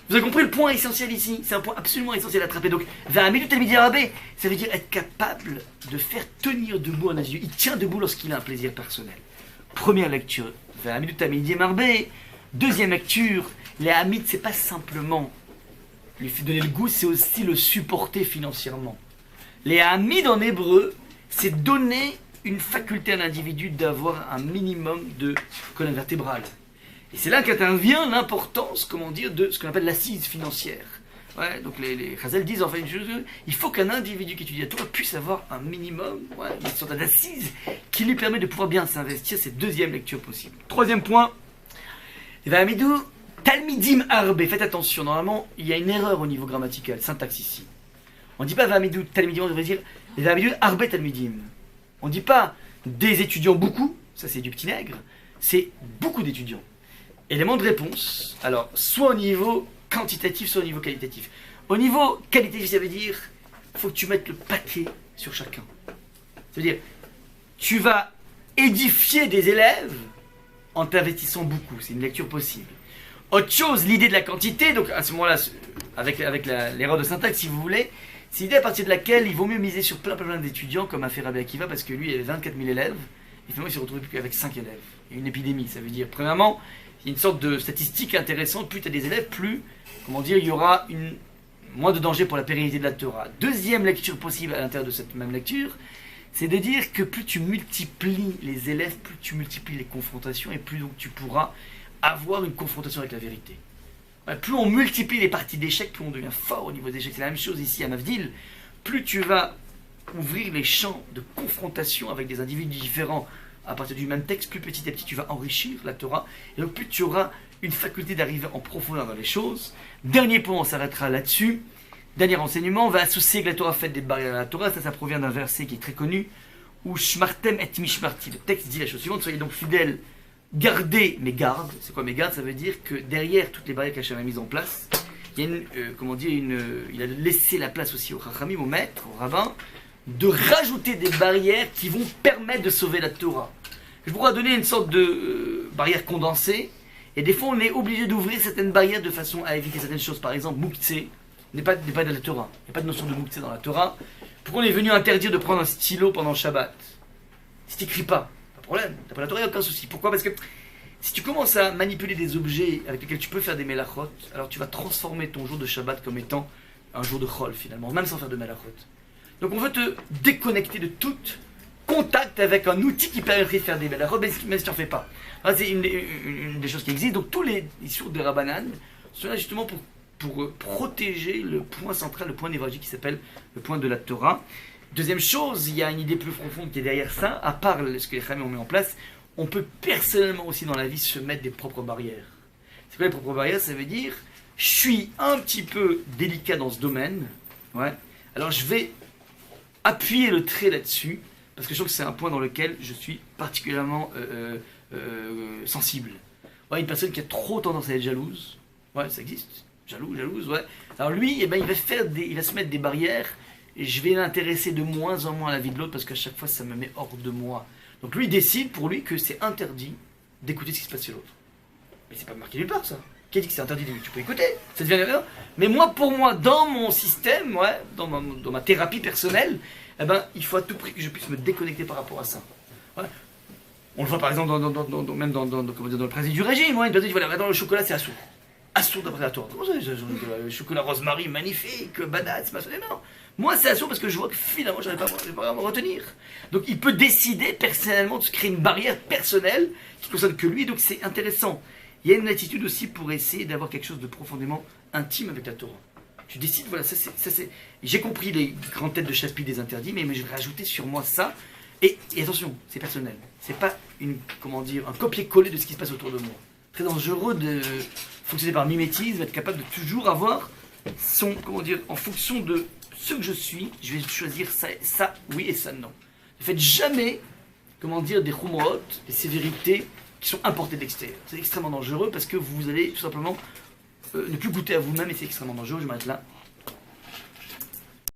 Vous avez compris le point essentiel ici? C'est un point absolument essentiel à attraper. Donc, Va'amidu Talmidi Rabbe, ça veut dire être capable de faire tenir debout un individu. Il tient debout lorsqu'il a un plaisir personnel. Première lecture, Va'amidu Talmidi Rabbe. Deuxième lecture, les Hamid, c'est pas simplement lui donner le goût, c'est aussi le supporter financièrement. Les Hamid en hébreu, c'est donner une faculté à l'individu d'avoir un minimum de colonne vertébrale. Et c'est là qu'intervient l'importance, comment dire, de ce qu'on appelle l'assise financière. Ouais, donc les Chazal disent, enfin, il faut qu'un individu qui étudie la Torah puisse avoir un minimum, une sorte d'assise qui lui permet de pouvoir bien s'investir. C'est deuxième lecture possible. Troisième point, Va'amidou Talmidim Arbe. Faites attention, normalement, il y a une erreur au niveau grammatical, syntaxe ici. On ne dit pas Va'amidou Talmidim, on devrait dire Va'amidou Arbe Talmidim. On ne dit pas des étudiants beaucoup, ça c'est du petit nègre, c'est beaucoup d'étudiants. Élément de réponse, alors soit au niveau quantitatif, soit au niveau qualitatif. Au niveau qualitatif, ça veut dire il faut que tu mettes le paquet sur chacun. Ça veut dire tu vas édifier des élèves en t'investissant beaucoup, c'est une lecture possible. Autre chose, l'idée de la quantité, donc à ce moment-là, avec l'erreur de syntaxe si vous voulez, c'est l'idée à partir de laquelle il vaut mieux miser sur plein d'étudiants comme a fait Rabbi Akiva parce que lui il avait 24 000 élèves et finalement il s'est retrouvé plus qu'avec 5 élèves. Il y a une épidémie, ça veut dire premièrement, il y a une sorte de statistique intéressante, plus tu as des élèves, plus, comment dire, il y aura moins de danger pour la pérennité de la Torah. Deuxième lecture possible à l'intérieur de cette même lecture, c'est de dire que plus tu multiplies les élèves, plus tu multiplies les confrontations et plus donc tu pourras avoir une confrontation avec la vérité. Plus on multiplie les parties d'échecs, plus on devient fort au niveau des échecs. C'est la même chose ici à Mavdil. Plus tu vas ouvrir les champs de confrontation avec des individus différents à partir du même texte, plus petit à petit tu vas enrichir la Torah. Et donc plus tu auras une faculté d'arriver en profondeur dans les choses. Dernier point, on s'arrêtera là-dessus. Dernier enseignement, on va associer que la Torah fait des barrières à la Torah. Ça provient d'un verset qui est très connu, où Shmartem et Mishmarti. Le texte dit la chose suivante, soyez donc fidèles, gardez mes gardes. C'est quoi mes gardes? Ça veut dire que derrière toutes les barrières qu'Hachem a mises en place, il y a il a laissé la place aussi au Chachamim, au maître, au rabbin, de rajouter des barrières qui vont permettre de sauver la Torah. Je pourrais donner une sorte de barrière condensée, et des fois on est obligé d'ouvrir certaines barrières de façon à éviter certaines choses. Par exemple, Moukhtse n'est pas de la Torah. Il n'y a pas de notion de Moukhtse dans la Torah. Pourquoi on est venu interdire de prendre un stylo pendant Shabbat? Si tu n'écris pas de problème, t'as pas la Torah, il n'y a aucun souci. Pourquoi? Parce que si tu commences à manipuler des objets avec lesquels tu peux faire des melachot, alors tu vas transformer ton jour de Shabbat comme étant un jour de chol finalement, même sans faire de melachot. Donc on veut te déconnecter de tout contact avec un outil qui permettrait de faire des melachot, même si tu n'en fais pas. C'est une des choses qui existent. Donc tous les sources de Rabbanan sont là justement pour protéger le point central, le point névralgique qui s'appelle le point de la Torah. Deuxième chose, il y a une idée plus profonde qui est derrière ça, à part ce que les Chachamim ont mis en place, on peut personnellement aussi dans la vie se mettre des propres barrières. C'est quoi les propres barrières? Ça veut dire, je suis un petit peu délicat dans ce domaine, alors je vais appuyer le trait là-dessus, parce que je trouve que c'est un point dans lequel je suis particulièrement sensible. Une personne qui a trop tendance à être jalouse, ça existe, jalouse, alors lui, il va se mettre des barrières, et je vais l'intéresser de moins en moins à la vie de l'autre, parce qu'à chaque fois, ça me met hors de moi. Donc lui, il décide pour lui que c'est interdit d'écouter ce qui se passe chez l'autre. Mais c'est pas marqué nulle part, ça. Qui a dit que c'est interdit? Tu peux écouter, ça devient erreur. Mais pour moi, dans mon système, dans ma thérapie personnelle, il faut à tout prix que je puisse me déconnecter par rapport à ça. On le voit par exemple même dans le principe du régime. Une personne dit voilà, maintenant le chocolat c'est assourd. Assourd d'après la Torah. Le chocolat rosemary, magnifique, badass, non. Moi c'est assourd parce que je vois que finalement je n'arrive pas à me retenir. Donc il peut décider personnellement de se créer une barrière personnelle qui ne concerne que lui. Donc c'est intéressant. Il y a une attitude aussi pour essayer d'avoir quelque chose de profondément intime avec la Torah. Tu décides, voilà, ça c'est. J'ai compris les grandes têtes de chapitre des interdits, mais je vais rajouter sur moi ça. Et attention, c'est personnel. C'est pas un copier-coller de ce qui se passe autour de moi. Très dangereux de fonctionner par mimétisme, être capable de toujours avoir en fonction de ce que je suis, je vais choisir ça oui et ça non. Ne faites jamais, des chumrot, des sévérités qui sont importées de l'extérieur. C'est extrêmement dangereux parce que vous allez tout simplement ne plus goûter à vous-même et c'est extrêmement dangereux. Je m'arrête là.